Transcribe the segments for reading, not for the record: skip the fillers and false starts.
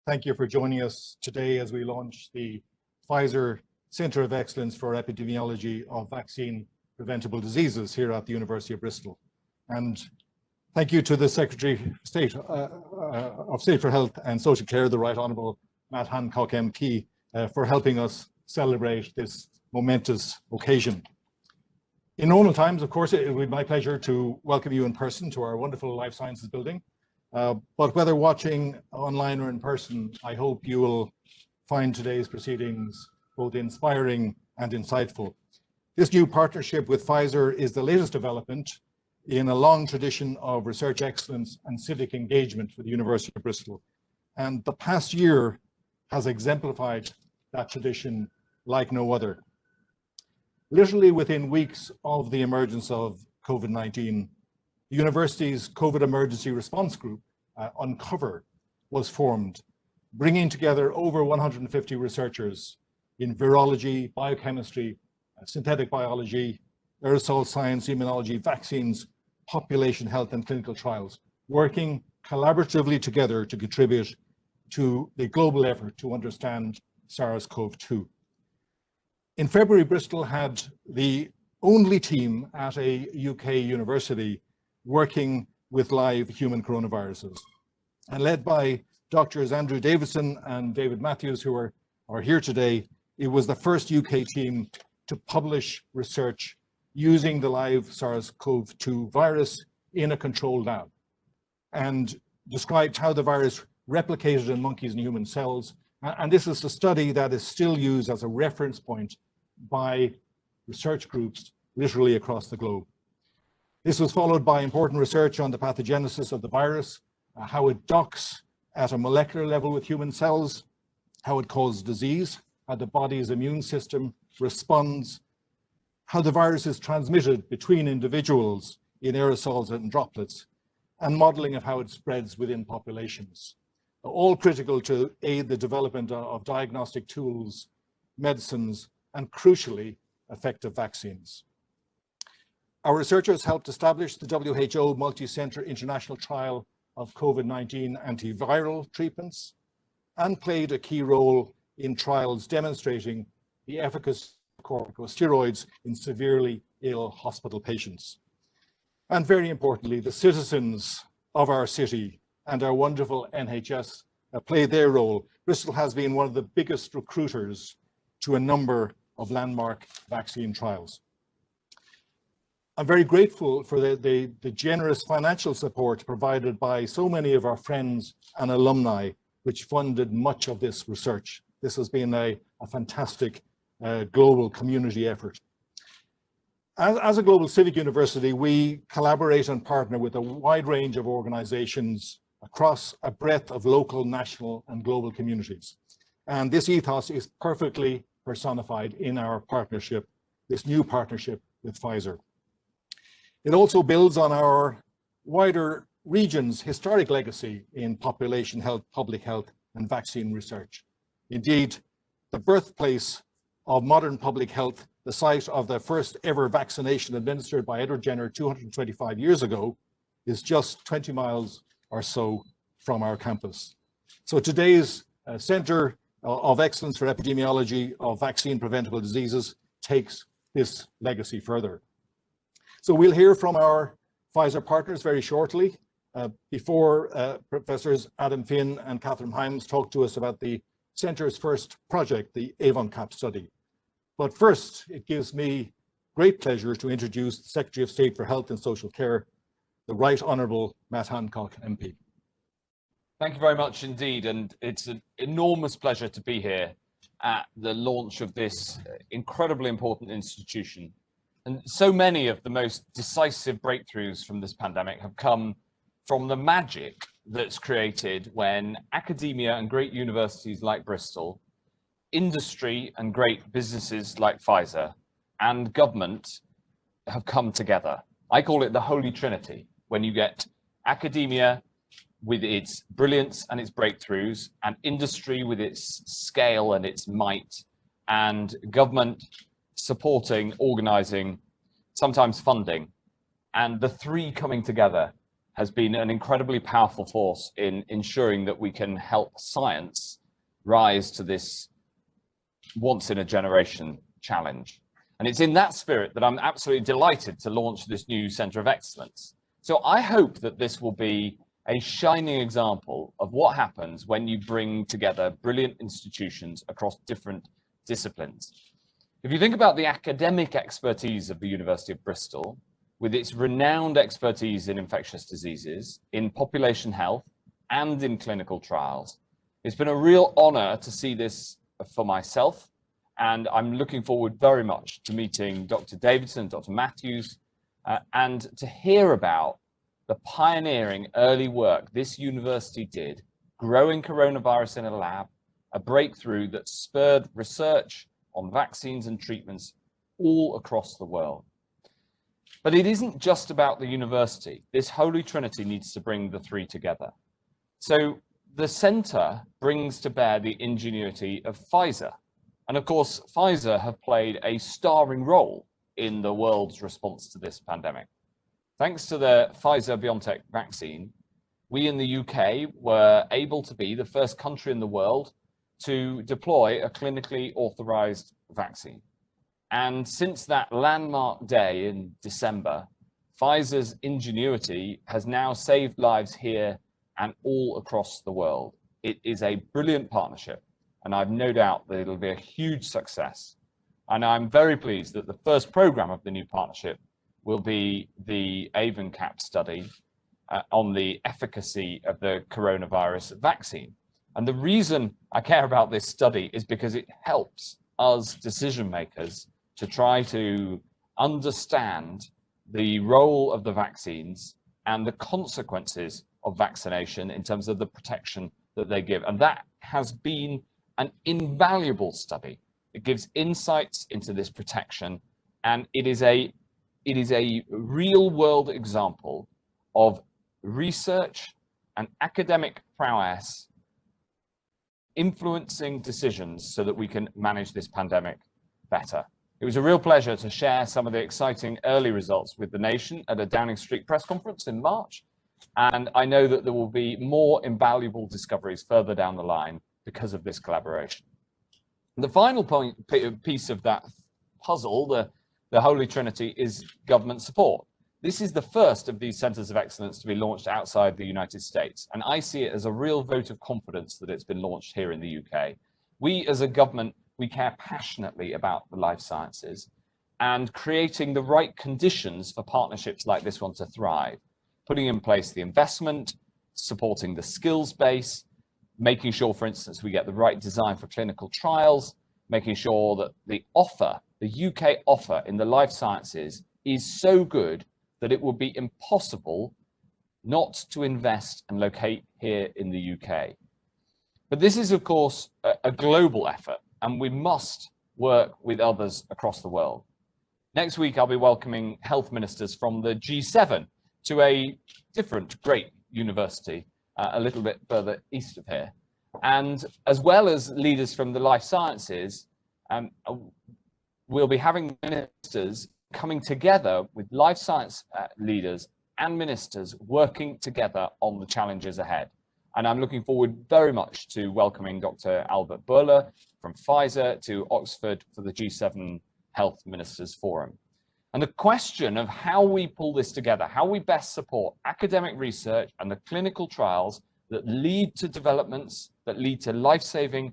Thank you for joining us today as we launch the Pfizer Center of Excellence for Epidemiology of Vaccine Preventable Diseases here at the University of Bristol. And thank you to the Secretary of State for Health and Social Care, the Right Honourable Matt Hancock MP, for helping us celebrate this momentous occasion. In normal times, of course, it would be my pleasure to welcome you in person to our wonderful Life Sciences building. But whether watching online or in person, I hope you will find today's proceedings both inspiring and insightful. This new partnership with Pfizer is the latest development in a long tradition of research excellence and civic engagement for the University of Bristol. And the past year has exemplified that tradition like no other. Literally within weeks of the emergence of COVID-19, the university's COVID emergency response group, Uncover, was formed, bringing together over 150 researchers in virology, biochemistry, synthetic biology, aerosol science, immunology, vaccines, population health, and clinical trials, working collaboratively together to contribute to the global effort to understand SARS-CoV-2. In February, Bristol had the only team at a UK university working with live human coronaviruses, and led by Drs. Andrew Davidson and David Matthews, who are here today. It was the first UK team to publish research using the live SARS-CoV-2 virus in a controlled lab, and described how the virus replicated in monkeys and human cells. And this is a study that is still used as a reference point by research groups literally across the globe. This was followed by important research on the pathogenesis of the virus, how it docks at a molecular level with human cells, how it causes disease, how the body's immune system responds, how the virus is transmitted between individuals in aerosols and droplets, and modeling of how it spreads within populations, all critical to aid the development of diagnostic tools, medicines, and crucially, effective vaccines. Our researchers helped establish the WHO multi-center international trial of COVID-19 antiviral treatments and played a key role in trials demonstrating the efficacy of corticosteroids in severely ill hospital patients. And very importantly, the citizens of our city and our wonderful NHS played their role. Bristol has been one of the biggest recruiters to a number of landmark vaccine trials. I'm very grateful for the generous financial support provided by so many of our friends and alumni, which funded much of this research. This has been a fantastic global community effort. As a global civic university, we collaborate and partner with a wide range of organizations across a breadth of local, national, and global communities. And this ethos is perfectly personified in our partnership, this new partnership with Pfizer. It also builds on our wider region's historic legacy in population health, public health, and vaccine research. Indeed, the birthplace of modern public health, the site of the first ever vaccination administered by Edward Jenner 225 years ago, is just 20 miles or so from our campus. So today's Center of Excellence for Epidemiology of Vaccine Preventable Diseases takes this legacy further. So we'll hear from our Pfizer partners very shortly, before Professors Adam Finn and Catherine Hymes talk to us about the Centre's first project, the AVONCAP study. But first, it gives me great pleasure to introduce the Secretary of State for Health and Social Care, the Right Honourable Matt Hancock MP. Thank you very much indeed, and it's an enormous pleasure to be here at the launch of this incredibly important institution. And so many of the most decisive breakthroughs from this pandemic have come from the magic that's created when academia and great universities like Bristol, industry and great businesses like Pfizer, and government have come together. I call it the Holy Trinity, when you get academia with its brilliance and its breakthroughs, and industry with its scale and its might, and government supporting, organizing, sometimes funding. And the three coming together has been an incredibly powerful force in ensuring that we can help science rise to this once-in-a-generation challenge. And it's in that spirit that I'm absolutely delighted to launch this new Centre of Excellence. So I hope that this will be a shining example of what happens when you bring together brilliant institutions across different disciplines. If you think about the academic expertise of the University of Bristol, with its renowned expertise in infectious diseases, in population health, and in clinical trials, it's been a real honour to see this for myself, and I'm looking forward very much to meeting Dr. Davidson, Dr. Matthews, and to hear about the pioneering early work this university did, growing coronavirus in a lab, a breakthrough that spurred research on vaccines and treatments all across the world. But it isn't just about the university. This Holy Trinity needs to bring the three together. So the centre brings to bear the ingenuity of Pfizer. And of course, Pfizer have played a starring role in the world's response to this pandemic. Thanks to the Pfizer-BioNTech vaccine, we in the UK were able to be the first country in the world to deploy a clinically authorized vaccine. And since that landmark day in December, Pfizer's ingenuity has now saved lives here and all across the world. It is a brilliant partnership, and I've no doubt that it'll be a huge success. And I'm very pleased that the first program of the new partnership will be the AVENCAP study on the efficacy of the coronavirus vaccine. And the reason I care about this study is because it helps us decision makers to try to understand the role of the vaccines and the consequences of vaccination in terms of the protection that they give. And that has been an invaluable study. It gives insights into this protection, and it is a real world example of research and academic prowess influencing decisions so that we can manage this pandemic better. It was a real pleasure to share some of the exciting early results with the nation at a Downing Street press conference in March. And I know that there will be more invaluable discoveries further down the line because of this collaboration. The final piece of that puzzle, the Holy Trinity, is government support. This is the first of these centres of excellence to be launched outside the United States, and I see it as a real vote of confidence that it's been launched here in the UK. We as a government, we care passionately about the life sciences and creating the right conditions for partnerships like this one to thrive, putting in place the investment, supporting the skills base, making sure, for instance, we get the right design for clinical trials, making sure that the offer, the UK offer in the life sciences is so good that it would be impossible not to invest and locate here in the UK. But this is, of course, a global effort, and we must work with others across the world. Next week, I'll be welcoming health ministers from the G7 to a different great university a little bit further east of here. And as well as leaders from the life sciences, we'll be having ministers coming together with life science leaders and ministers working together on the challenges ahead. And I'm looking forward very much to welcoming Dr. Albert Bourla from Pfizer to Oxford for the G7 Health Ministers Forum. And the question of how we pull this together, how we best support academic research and the clinical trials that lead to developments, that lead to life-saving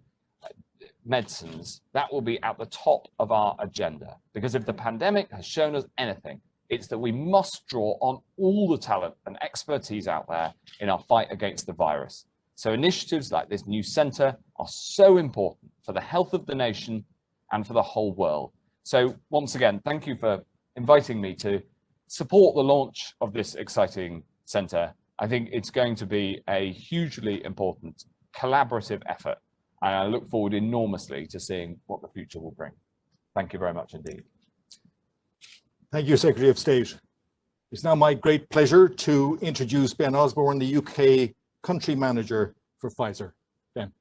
medicines, that will be at the top of our agenda. Because if the pandemic has shown us anything, it's that we must draw on all the talent and expertise out there in our fight against the virus. So initiatives like this new centre are so important for the health of the nation and for the whole world. So once again, thank you for inviting me to support the launch of this exciting centre. I think it's going to be a hugely important collaborative effort, and I look forward enormously to seeing what the future will bring. Thank you very much indeed. Thank you, Secretary of State. It's now my great pleasure to introduce Ben Osborne, the UK Country Manager for Pfizer. Ben.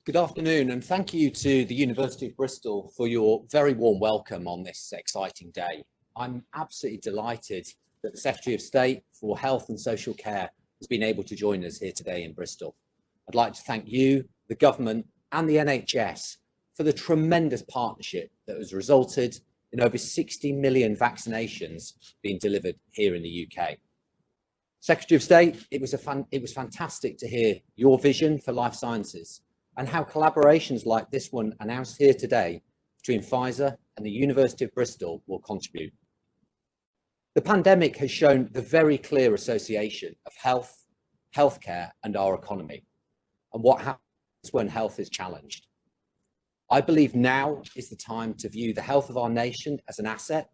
Good afternoon, and thank you to the University of Bristol for your very warm welcome on this exciting day. I'm absolutely delighted that the Secretary of State for Health and Social Care has been able to join us here today in Bristol. I'd like to thank you, the government, and the NHS for the tremendous partnership that has resulted in over 60 million vaccinations being delivered here in the UK. Secretary of State, it was fantastic to hear your vision for life sciences and how collaborations like this one announced here today between Pfizer and the University of Bristol will contribute. The pandemic has shown the very clear association of health, healthcare, and our economy, and what happens when health is challenged. I believe now is the time to view the health of our nation as an asset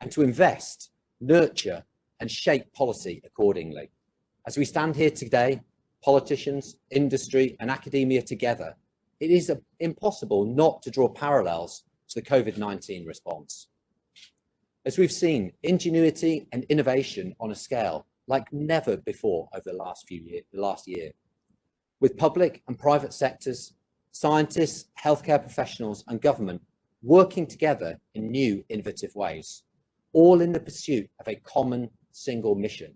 and to invest, nurture, and shape policy accordingly. As we stand here today, politicians, industry, and academia together, it is impossible not to draw parallels to the COVID-19 response. As we've seen, ingenuity and innovation on a scale like never before over the last year, with public and private sectors, scientists, healthcare professionals, and government working together in new, innovative ways, all in the pursuit of a common single mission: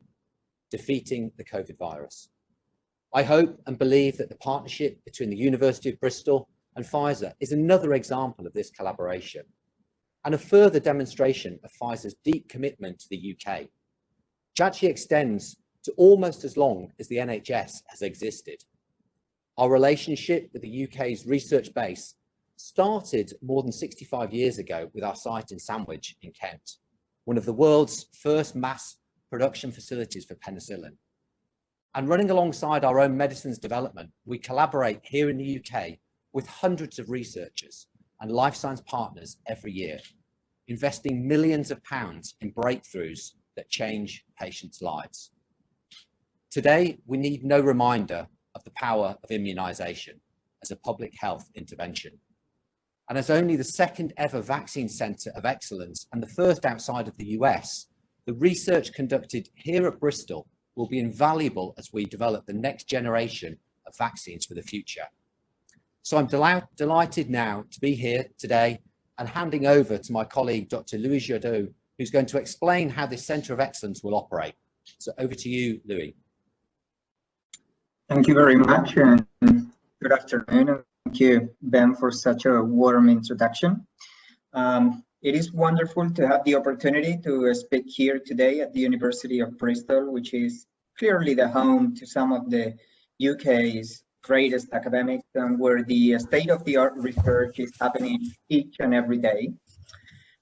defeating the COVID virus. I hope and believe that the partnership between the University of Bristol and Pfizer is another example of this collaboration and a further demonstration of Pfizer's deep commitment to the UK, which actually extends to almost as long as the NHS has existed. Our relationship with the UK's research base started more than 65 years ago with our site in Sandwich in Kent, one of the world's first mass production facilities for penicillin. And running alongside our own medicines development, we collaborate here in the UK with hundreds of researchers and life science partners every year, investing millions of pounds in breakthroughs that change patients' lives. Today, we need no reminder of the power of immunisation as a public health intervention. And as only the second ever vaccine centre of excellence and the first outside of the US, the research conducted here at Bristol will be invaluable as we develop the next generation of vaccines for the future. So I'm delighted now to be here today and handing over to my colleague, Dr. Louis Jadot, who's going to explain how this Centre of Excellence will operate. So over to you, Louis. Thank you very much, and good afternoon. And thank you, Ben, for such a warm introduction. It is wonderful to have the opportunity to speak here today at the University of Bristol, which is clearly the home to some of the UK's greatest academics and where the state-of-the-art research is happening each and every day.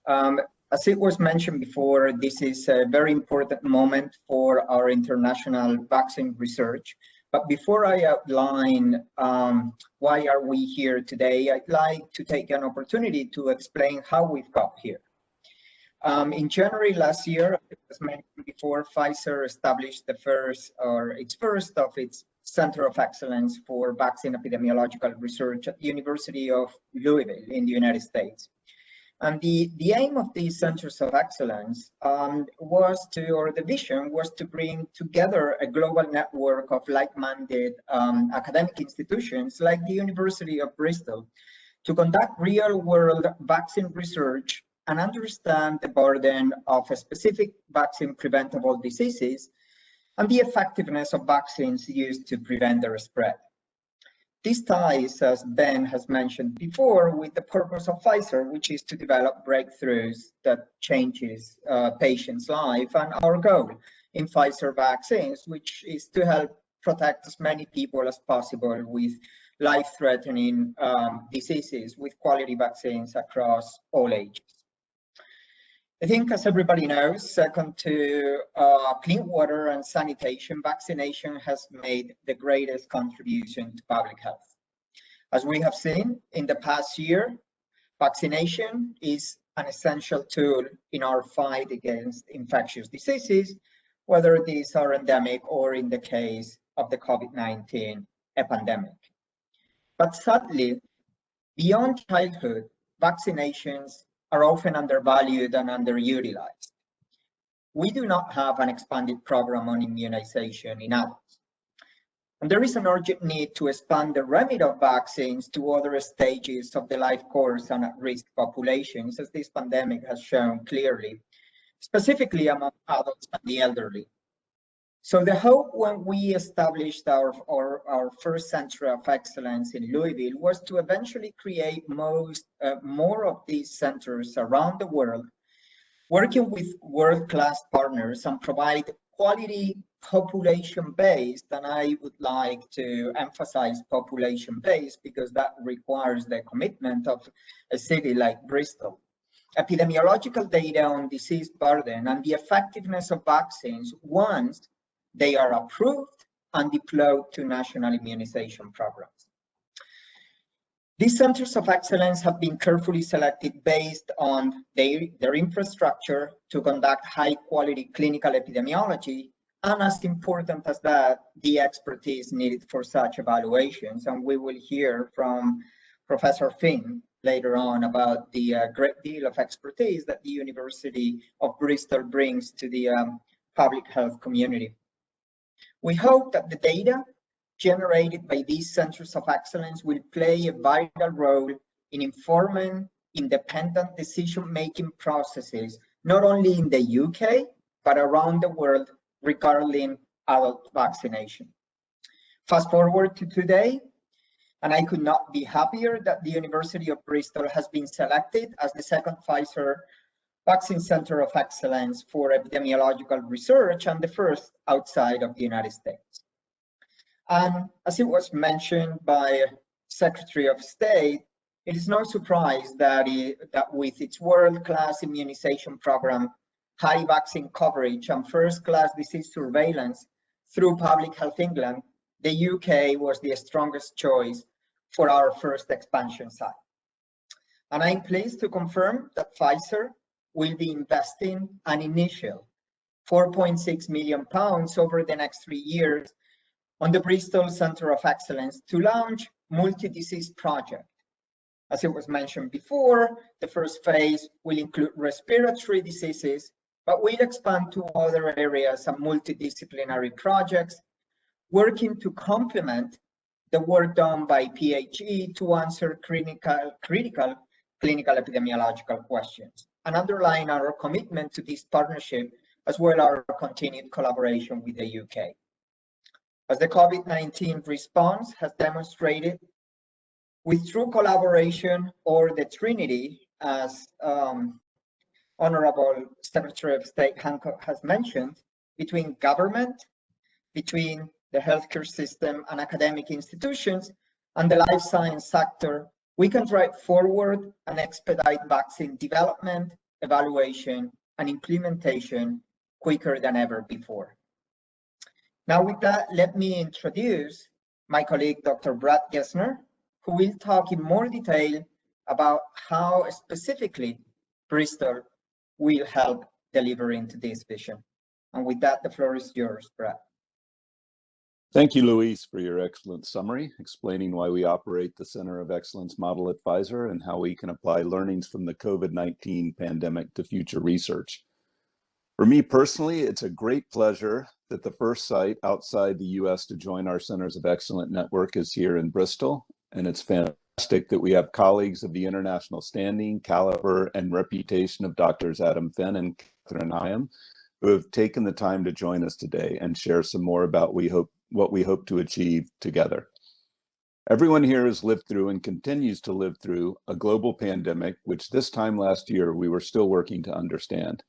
As it was mentioned before, this is a very important moment for our international vaccine research. But before I outline why are we here today, I'd like to take an opportunity to explain how we've got here. In January last year, as mentioned before, Pfizer established its first of its Center of Excellence for Vaccine Epidemiological Research at the University of Louisville in the United States. And the aim of these centers of excellence the vision was to bring together a global network of like-minded academic institutions like the University of Bristol to conduct real-world vaccine research and understand the burden of a specific vaccine preventable diseases and the effectiveness of vaccines used to prevent their spread. This ties, as Ben has mentioned before, with the purpose of Pfizer, which is to develop breakthroughs that changes patients' life, and our goal in Pfizer vaccines, which is to help protect as many people as possible with life-threatening diseases with quality vaccines across all ages. I think, as everybody knows, second to clean water and sanitation, vaccination has made the greatest contribution to public health. As we have seen in the past year, vaccination is an essential tool in our fight against infectious diseases, whether these are endemic or in the case of the COVID-19 epidemic. But sadly, beyond childhood, vaccinations are often undervalued and underutilized. We do not have an expanded program on immunization in adults. And there is an urgent need to expand the remit of vaccines to other stages of the life course and at-risk populations, as this pandemic has shown clearly, specifically among adults and the elderly. So the hope when we established our first Center of Excellence in Louisville was to eventually create more of these centers around the world, working with world-class partners and provide quality population-based, and I would like to emphasize population-based because that requires the commitment of a city like Bristol. Epidemiological data on disease burden and the effectiveness of vaccines once they are approved and deployed to national immunization programs. These centers of excellence have been carefully selected based on their infrastructure to conduct high-quality clinical epidemiology, and as important as that, the expertise needed for such evaluations. And we will hear from Professor Finn later on about the great deal of expertise that the University of Bristol brings to the public health community. We hope that the data generated by these centers of excellence will play a vital role in informing independent decision-making processes, not only in the UK, but around the world regarding adult vaccination. Fast forward to today, and I could not be happier that the University of Bristol has been selected as the second Pfizer Vaccine Center of Excellence for epidemiological research and the first outside of the United States. And as it was mentioned by Secretary of State, it is no surprise that with its world-class immunization program, high vaccine coverage, and first-class disease surveillance through Public Health England, the UK was the strongest choice for our first expansion site. And I'm pleased to confirm that Pfizer will be investing an initial £4.6 million over the next 3 years on the Bristol Center of Excellence to launch multi-disease project. As it was mentioned before, the first phase will include respiratory diseases, but will expand to other areas and multidisciplinary projects, working to complement the work done by PHE to answer critical clinical epidemiological questions, and underline our commitment to this partnership, as well as our continued collaboration with the UK. As the COVID-19 response has demonstrated, with true collaboration, or the Trinity, as Honorable Secretary of State Hancock has mentioned, between government, between the healthcare system and academic institutions, and the life science sector, we can drive forward and expedite vaccine development, evaluation, and implementation quicker than ever before. Now with that, let me introduce my colleague, Dr. Brad Gessner, who will talk in more detail about how specifically Bristol will help deliver into this vision. And with that, the floor is yours, Brad. Thank you, Luis, for your excellent summary, explaining why we operate the Center of Excellence model at Pfizer and how we can apply learnings from the COVID-19 pandemic to future research. For me personally, it's a great pleasure that the first site outside the US to join our Centers of Excellence network is here in Bristol, and it's fantastic that we have colleagues of the international standing, caliber, and reputation of Drs. Adam Finn and Catherine Hyam, who have taken the time to join us today and share some more about what we hope to achieve together. Everyone here has lived through and continues to live through a global pandemic, which this time last year we were still working to understand.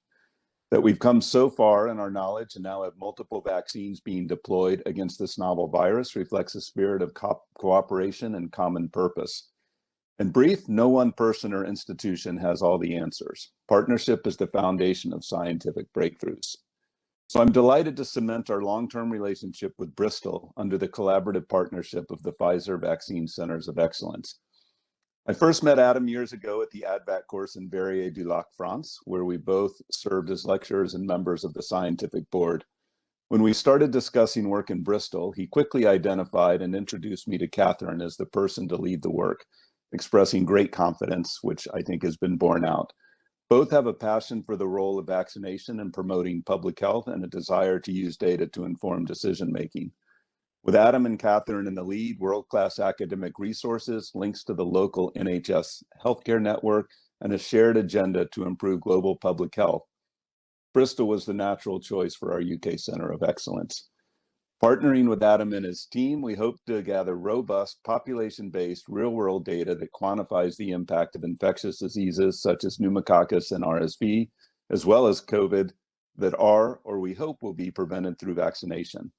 That we've come so far in our knowledge and now have multiple vaccines being deployed against this novel virus reflects a spirit of cooperation and common purpose. In brief, no one person or institution has all the answers. Partnership is the foundation of scientific breakthroughs. So I'm delighted to cement our long-term relationship with Bristol under the collaborative partnership of the Pfizer Vaccine Centers of Excellence. I first met Adam years ago at the ADVAC course in Verrières-du-Lac, France, where we both served as lecturers and members of the scientific board. When we started discussing work in Bristol, he quickly identified and introduced me to Catherine as the person to lead the work, expressing great confidence, which I think has been borne out. Both have a passion for the role of vaccination in promoting public health and a desire to use data to inform decision-making. With Adam and Catherine in the lead, world-class academic resources, links to the local NHS healthcare network, and a shared agenda to improve global public health, Bristol was the natural choice for our UK Centre of Excellence. Partnering with Adam and his team, we hope to gather robust, population-based, real-world data that quantifies the impact of infectious diseases such as pneumococcus and RSV, as well as COVID, that are, or we hope will be, prevented through vaccination.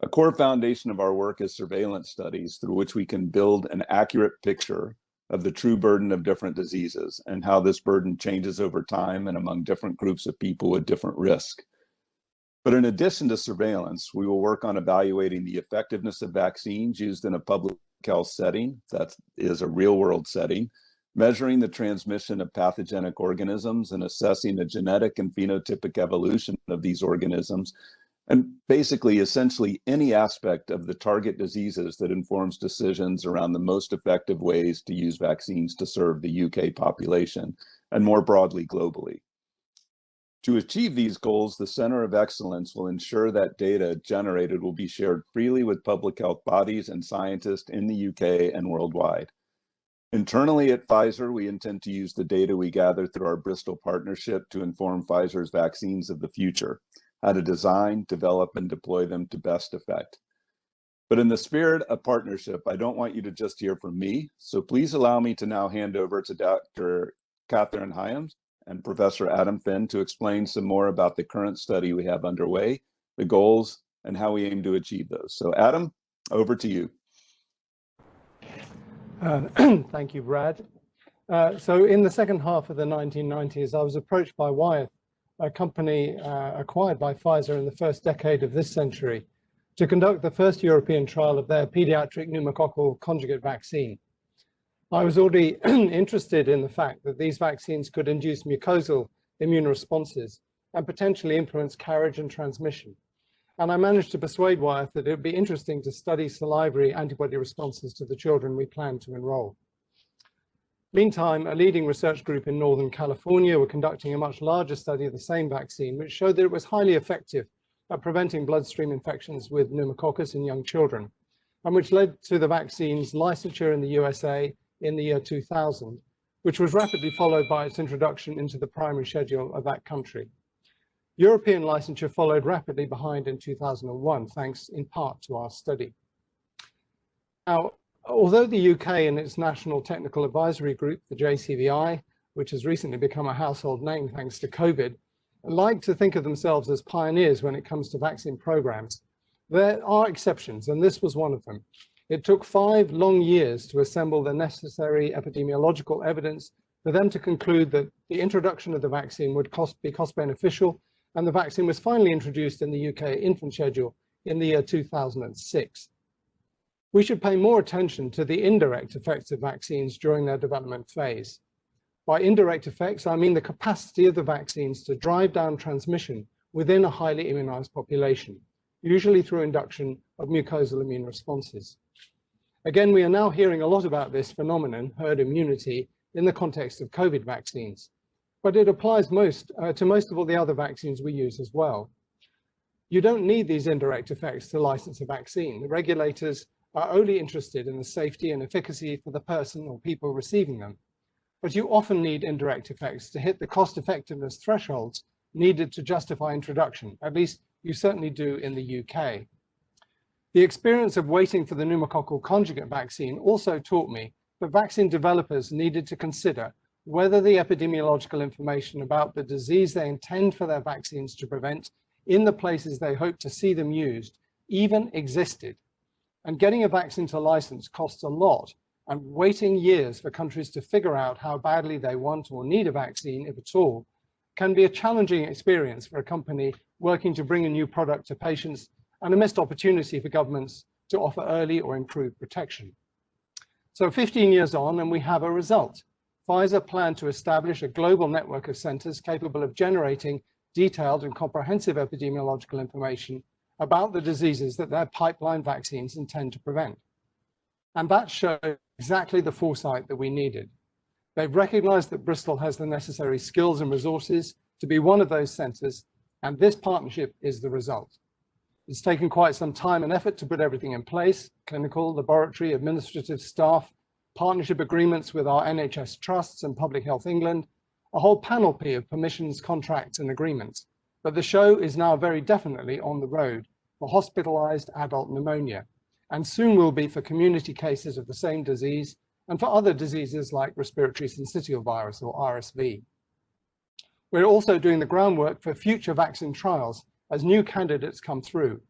A core foundation of our work is surveillance studies through which we can build an accurate picture of the true burden of different diseases and how this burden changes over time and among different groups of people with different risk. But in addition to surveillance, we will work on evaluating the effectiveness of vaccines used in a public health setting, that is a real-world setting, measuring the transmission of pathogenic organisms and assessing the genetic and phenotypic evolution of these organisms, and basically, essentially, any aspect of the target diseases that informs decisions around the most effective ways to use vaccines to serve the UK population, and more broadly, globally. To achieve these goals, the Centre of Excellence will ensure that data generated will be shared freely with public health bodies and scientists in the UK and worldwide. Internally at Pfizer, we intend to use the data we gather through our Bristol partnership to inform Pfizer's vaccines of the future, how to design, develop, and deploy them to best effect. But in the spirit of partnership, I don't want you to just hear from me, so please allow me to now hand over to Dr. Catherine Hyams and Professor Adam Finn to explain some more about the current study we have underway, the goals, and how we aim to achieve those. So Adam, over to you. Thank you, Brad. So in the second half of the 1990s, I was approached by Wyeth, a company acquired by Pfizer in the first decade of this century, to conduct the first European trial of their pediatric pneumococcal conjugate vaccine. I was already interested in the fact that these vaccines could induce mucosal immune responses and potentially influence carriage and transmission. And I managed to persuade Wyeth that it would be interesting to study salivary antibody responses to the children we planned to enroll. Meantime, a leading research group in Northern California were conducting a much larger study of the same vaccine, which showed that it was highly effective at preventing bloodstream infections with pneumococcus in young children, and which led to the vaccine's licensure in the USA in the year 2000, which was rapidly followed by its introduction into the primary schedule of that country. European licensure followed rapidly behind in 2001, thanks in part to our study. Now, although the UK and its National Technical Advisory Group, the JCVI, which has recently become a household name thanks to COVID, like to think of themselves as pioneers when it comes to vaccine programs, there are exceptions, and this was one of them. It took 5 long years to assemble the necessary epidemiological evidence for them to conclude that the introduction of the vaccine would be cost beneficial, and the vaccine was finally introduced in the UK infant schedule in the year 2006. We should pay more attention to the indirect effects of vaccines during their development phase. By indirect effects, I mean the capacity of the vaccines to drive down transmission within a highly immunized population, usually through induction of mucosal immune responses. Again, we are now hearing a lot about this phenomenon, herd immunity, in the context of COVID vaccines, but it applies to most of all the other vaccines we use as well. You don't need these indirect effects to license a vaccine. The regulators are only interested in the safety and efficacy for the person or people receiving them. But you often need indirect effects to hit the cost effectiveness thresholds needed to justify introduction. At least you certainly do in the UK. The experience of waiting for the pneumococcal conjugate vaccine also taught me that vaccine developers needed to consider whether the epidemiological information about the disease they intend for their vaccines to prevent in the places they hope to see them used even existed. And getting a vaccine to license costs a lot, and waiting years for countries to figure out how badly they want or need a vaccine, if at all, can be a challenging experience for a company working to bring a new product to patients and a missed opportunity for governments to offer early or improved protection. So 15 years on, and we have a result. Pfizer planned to establish a global network of centers capable of generating detailed and comprehensive epidemiological information about the diseases that their pipeline vaccines intend to prevent. And that showed exactly the foresight that we needed. They've recognized that Bristol has the necessary skills and resources to be one of those centers, and this partnership is the result. It's taken quite some time and effort to put everything in place: clinical, laboratory, administrative staff, partnership agreements with our NHS trusts and Public Health England, a whole panoply of permissions, contracts and agreements. But the show is now very definitely on the road for hospitalized adult pneumonia, and soon will be for community cases of the same disease and for other diseases like respiratory syncytial virus or RSV. We're also doing the groundwork for future vaccine trials as new candidates come through.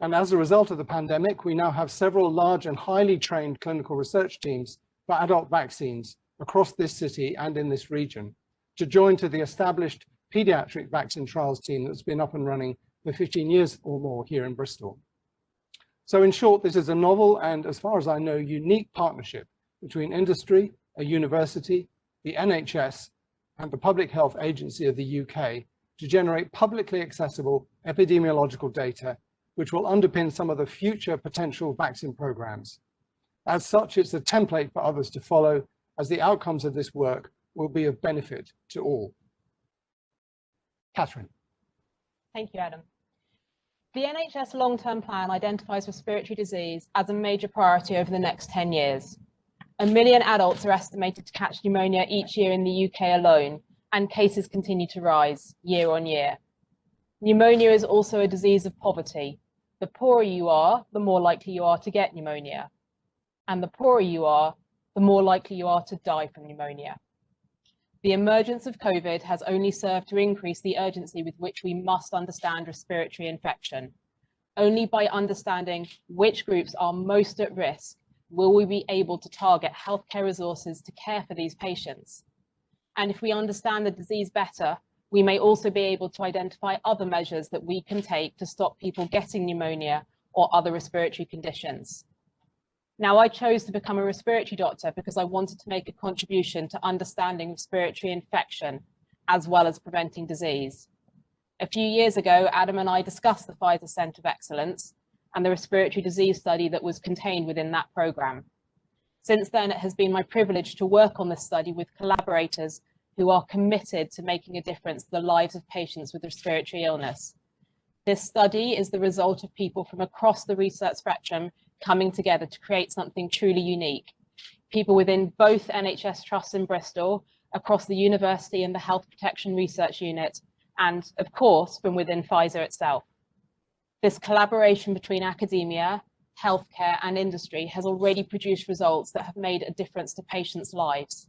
And as a result of the pandemic, we now have several large and highly trained clinical research teams for adult vaccines across this city and in this region, to join to the established pediatric vaccine trials team that's been up and running for 15 years or more here in Bristol. So in short, this is a novel and, as far as I know, unique partnership between industry, a university, the NHS, and the Public Health Agency of the UK to generate publicly accessible epidemiological data which will underpin some of the future potential vaccine programs. As such, it's a template for others to follow, as the outcomes of this work will be of benefit to all. Catherine. Thank you, Adam. The NHS long-term plan identifies respiratory disease as a major priority over the next 10 years. 1 million adults are estimated to catch pneumonia each year in the UK alone, and cases continue to rise year on year. Pneumonia is also a disease of poverty. The poorer you are, the more likely you are to get pneumonia. And the poorer you are, the more likely you are to die from pneumonia. The emergence of COVID has only served to increase the urgency with which we must understand respiratory infection. Only by understanding which groups are most at risk will we be able to target healthcare resources to care for these patients. And if we understand the disease better, we may also be able to identify other measures that we can take to stop people getting pneumonia or other respiratory conditions. Now, I chose to become a respiratory doctor because I wanted to make a contribution to understanding respiratory infection as well as preventing disease. A few years ago, Adam and I discussed the Pfizer Centre of Excellence and the respiratory disease study that was contained within that programme. Since then, it has been my privilege to work on this study with collaborators who are committed to making a difference to the lives of patients with respiratory illness. This study is the result of people from across the research spectrum coming together to create something truly unique. People within both NHS trusts in Bristol, across the university and the Health Protection Research Unit, and of course, from within Pfizer itself. This collaboration between academia, healthcare and industry has already produced results that have made a difference to patients' lives.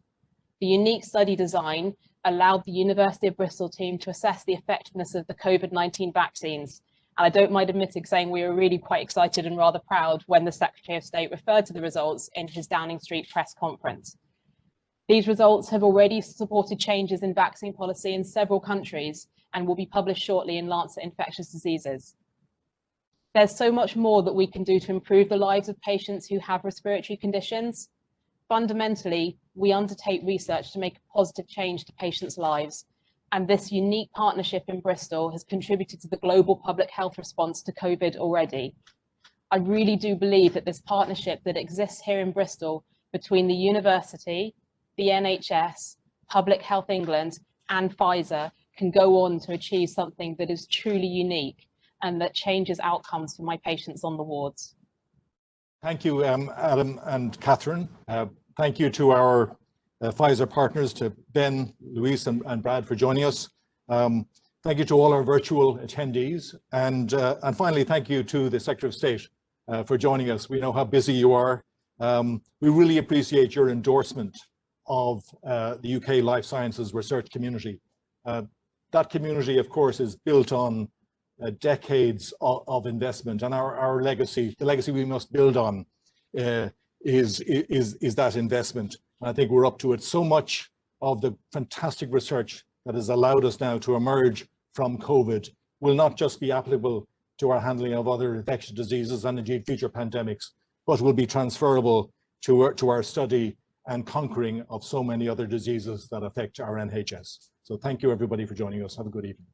The unique study design allowed the University of Bristol team to assess the effectiveness of the COVID-19 vaccines. And I don't mind admitting saying we were really quite excited and rather proud when the Secretary of State referred to the results in his Downing Street press conference. These results have already supported changes in vaccine policy in several countries and will be published shortly in Lancet Infectious Diseases. There's so much more that we can do to improve the lives of patients who have respiratory conditions. Fundamentally, we undertake research to make a positive change to patients' lives, and this unique partnership in Bristol has contributed to the global public health response to COVID already. I really do believe that this partnership that exists here in Bristol between the university, the NHS, Public Health England, and Pfizer can go on to achieve something that is truly unique and that changes outcomes for my patients on the wards. Thank you, Adam and Catherine. Thank you to our Pfizer partners, to Ben, Luis, and Brad for joining us. Thank you to all our virtual attendees. And finally, thank you to the Secretary of State for joining us. We know how busy you are. We really appreciate your endorsement of the UK life sciences research community. That community, of course, is built on decades of investment, and our legacy, the legacy we must build on, is that investment. And I think we're up to it. So much of the fantastic research that has allowed us now to emerge from COVID will not just be applicable to our handling of other infectious diseases and indeed future pandemics, but will be transferable to our study and conquering of so many other diseases that affect our NHS. So thank you everybody for joining us. Have a good evening.